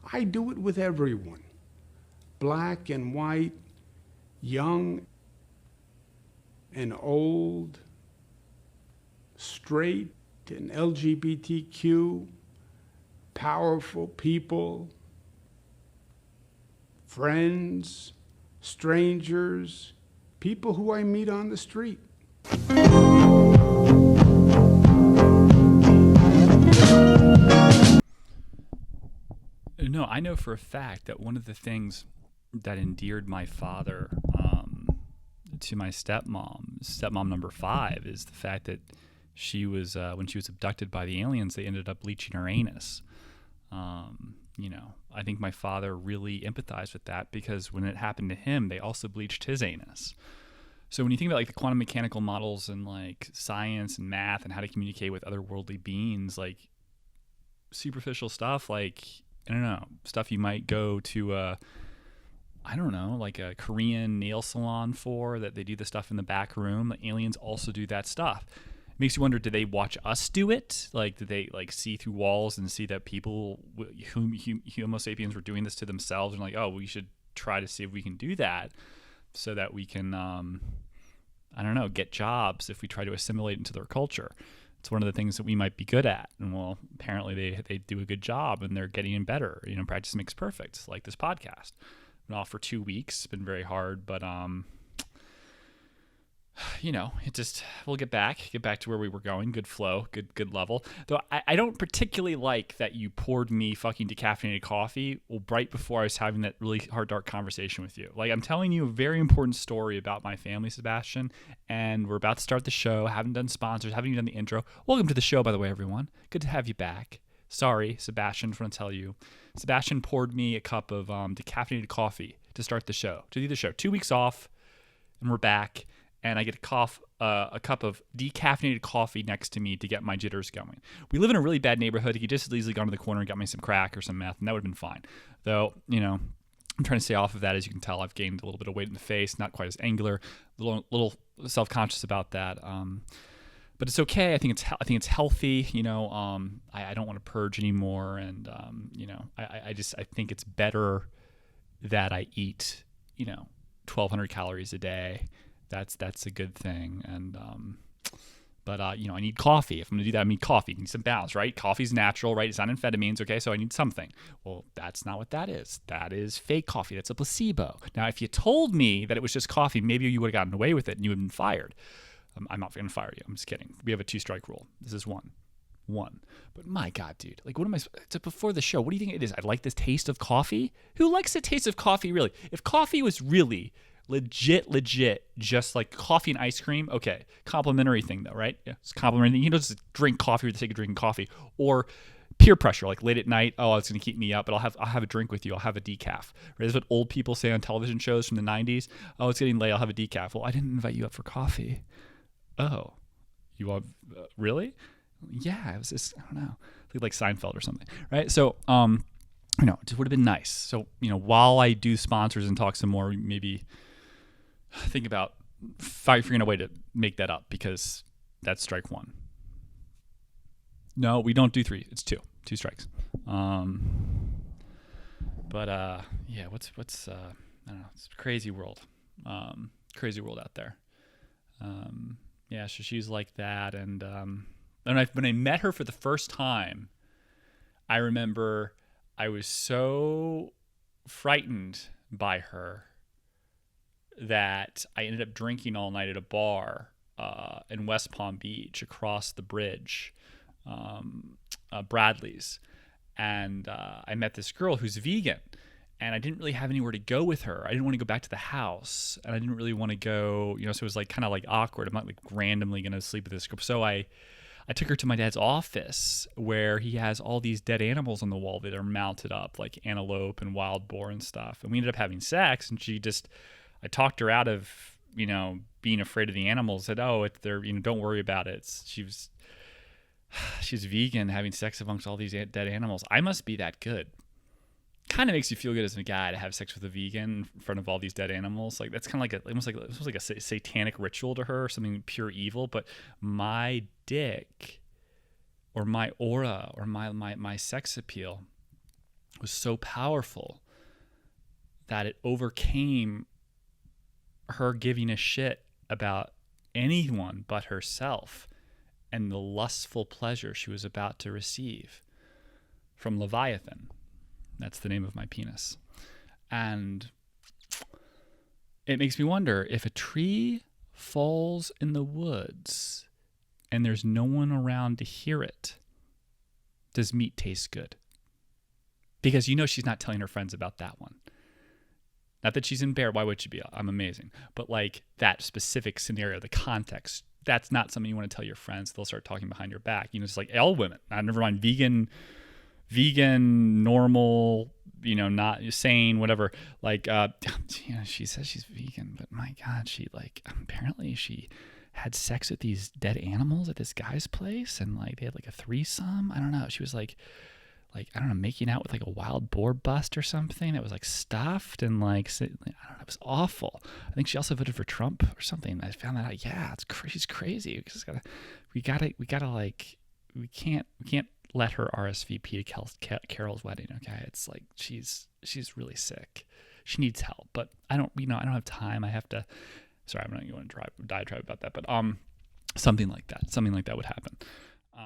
I do it with everyone, black and white, young and old, straight and LGBTQ, powerful people, friends, strangers, people who I meet on the street. No, I know for a fact that one of the things that endeared my father to my stepmom number 5, is the fact that she was when she was abducted by the aliens, they ended up bleaching her anus. I think my father really empathized with that, because when it happened to him, they also bleached his anus. So when you think about like the quantum mechanical models and like science and math and how to communicate with otherworldly beings, like superficial stuff, like, I don't know, stuff you might go to like a Korean nail salon for, that they do the stuff in the back room. The aliens also do that stuff. It makes you wonder, did they watch us do it? Like, did they like see through walls and see that people, Homo sapiens, were doing this to themselves, and like, oh, we should try to see if we can do that so that we can, get jobs if we try to assimilate into their culture. It's one of the things that we might be good at. And well, apparently they do a good job, and they're getting better. Practice makes perfect. It's like this podcast. Been off for 2 weeks. It's been very hard, but it just, we'll get back to where we were going. Good flow, good level. Though I don't particularly like that you poured me fucking decaffeinated coffee right before I was having that really hard, dark conversation with you. Like, I'm telling you a very important story about my family, Sebastian, and we're about to start the show. Haven't done sponsors, haven't even done the intro. Welcome to the show, by the way, everyone. Good to have you back. Sorry, Sebastian, just want to tell you. Sebastian poured me a cup of decaffeinated coffee to start the show, to do the show. 2 weeks off, and we're back. And I get a cup of decaffeinated coffee next to me to get my jitters going. We live in a really bad neighborhood. He could just as easily gone to the corner and got me some crack or some meth, and that would have been fine. Though, I'm trying to stay off of that. As you can tell, I've gained a little bit of weight in the face, not quite as angular, little self-conscious about that. But it's okay. I think it's healthy. I don't want to purge anymore, and I think it's better that I eat 1,200 calories a day. That's a good thing. And but I need coffee. If I'm gonna do that, I need coffee. I need some balance, right? Coffee's natural, right? It's not amphetamines, okay? So I need something. Well, that's not what that is. That is fake coffee. That's a placebo. Now, if you told me that it was just coffee, maybe you would have gotten away with it and you would have been fired. I'm not gonna fire you. I'm just kidding. We have a 2-strike rule. This is one. But my God, dude, like, what am I? It's before the show. What do you think it is? I like the taste of coffee. Who likes the taste of coffee, really? If coffee was really legit, just like coffee and ice cream. Okay, complimentary thing though, right? Yeah, it's complimentary. You don't just drink coffee for the sake of drinking coffee, or peer pressure, like late at night. Oh, it's going to keep me up, but I'll have a drink with you. I'll have a decaf. Right? That's what old people say on television shows from the 90s. Oh, it's getting late. I'll have a decaf. Well, I didn't invite you up for coffee. Oh, you want really? Yeah, it was just, I don't know, like Seinfeld or something, right? So, it just would have been nice. So, while I do sponsors and talk some more, maybe think about figuring a way to make that up, because that's strike one. No, we don't do 3. It's 2 strikes. But yeah, what's I don't know. It's a crazy world. Crazy world out there. Yeah, so she's like that, and when I met her for the first time, I remember I was so frightened by her that I ended up drinking all night at a bar in West Palm Beach across the bridge, Bradley's. And I met this girl who's vegan, and I didn't really have anywhere to go with her. I didn't want to go back to the house, and I didn't really want to go, so it was like kind of like awkward. I'm not like randomly going to sleep with this girl. So I took her to my dad's office, where he has all these dead animals on the wall that are mounted up, like antelope and wild boar and stuff. And we ended up having sex, and I talked her out of, being afraid of the animals. Said, oh, don't worry about it. She's vegan, having sex amongst all these dead animals. I must be that good. Kind of makes you feel good as a guy to have sex with a vegan in front of all these dead animals. Like, that's kind of almost like a satanic ritual to her, or something pure evil. But my dick, or my aura, or my sex appeal was so powerful that it overcame her giving a shit about anyone but herself and the lustful pleasure she was about to receive from Leviathan. That's the name of my penis. And it makes me wonder, if a tree falls in the woods and there's no one around to hear it, does meat taste good? Because she's not telling her friends about that one. Not that she's embarrassed. Why would she be? I'm amazing. But like that specific scenario, the context, that's not something you want to tell your friends. They'll start talking behind your back. It's like all women. Never mind vegan, normal, not sane, whatever. Like, she says she's vegan, but my God, she apparently she had sex with these dead animals at this guy's place, and like they had like a threesome. I don't know. She was like I don't know, making out with like a wild boar bust or something that was like stuffed and like I don't know, it was awful. I think she also voted for Trump or something. I found that out. Yeah, she's crazy. We can't let her RSVP to Carol's wedding. Okay, it's like she's really sick. She needs help, but I don't have time. I have to. Sorry, I'm not going to diatribe about that, but something like that would happen.